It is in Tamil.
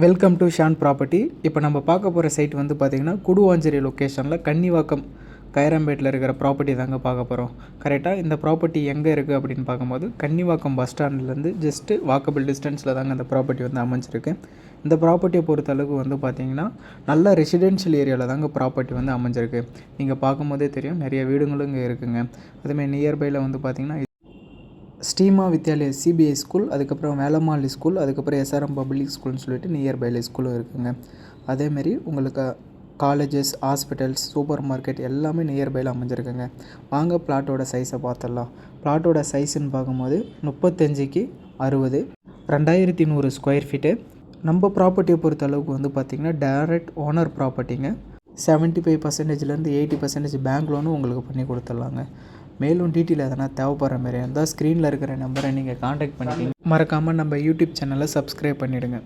Welcome to Shawn property. இப்போ நம்ம பார்க்க போகிற சைட் வந்து பார்த்திங்கன்னா குடுவாஞ்சேரி லொக்கேஷனில் கன்னிவாக்கம் கைரம்பேட்டில் இருக்கிற ப்ராப்பர்ட்டி தாங்க பார்க்க போகிறோம். கரெக்டாக இந்த ப்ராப்பர்ட்டி எங்கே இருக்குது அப்படின்னு பார்க்கும்போது கன்னிவாக்கம் பஸ் ஸ்டாண்ட்லேருந்து ஜஸ்ட்டு வாக்கபிள் டிஸ்டன்ஸில் தாங்க இந்த ப்ராப்பர்ட்டி வந்து அமைஞ்சிருக்கு. இந்த ப்ராப்பர்ட்டியை பொறுத்தளவுக்கு வந்து பார்த்திங்கன்னா நல்ல ரெசிடென்ஷியல் ஏரியாவில் தாங்க ப்ராப்பர்ட்டி வந்து அமைஞ்சிருக்கு. நீங்கள் பார்க்கும்போதே தெரியும், நிறைய வீடுங்களும் இங்கே இருக்குங்க. அதுமாதிரி நியர்பையில் வந்து பார்த்திங்கன்னா ஸ்ரீமா வித்யாலயா சிபிஐ ஸ்கூல், அதுக்கப்புறம் வேலம்மாள் ஸ்கூல், அதுக்கப்புறம் எஸ்ஆர்எம் பப்ளிக் ஸ்கூல்னு சொல்லிட்டு நியர்பையில் ஸ்கூலும் இருக்குதுங்க. அதேமாரி உங்களுக்கு காலேஜஸ், ஹாஸ்பிட்டல்ஸ், சூப்பர் மார்க்கெட் எல்லாமே நியர்பையில் அமைஞ்சிருக்குங்க. வாங்க பிளாட்டோட சைஸை பார்த்துடலாம். பிளாட்டோட சைஸுன்னு பார்க்கும்போது 35க்கு 60, 2100 ஸ்கொயர் ஃபீட்டு. நம்ம ப்ராப்பர்ட்டியை பொறுத்த அளவுக்கு வந்து பார்த்திங்கன்னா டைரக்ட் ஓனர் ப்ராப்பர்ட்டிங்க. 75%லேருந்து 80% பேங்க் லோனும் உங்களுக்கு பண்ணி கொடுத்துட்லாங்க. மேலும் டீட்டெயில் எதனா தேவைப்படுற மாதிரி இருந்தால் ஸ்க்ரீனில் இருக்கிற நம்பரை நீங்கள் காண்டாக்ட் பண்ணிக்கிங்க. மறக்காமல் நம்ம யூடியூப் சேனலை சப்ஸ்கிரைப் பண்ணிவிடுங்க.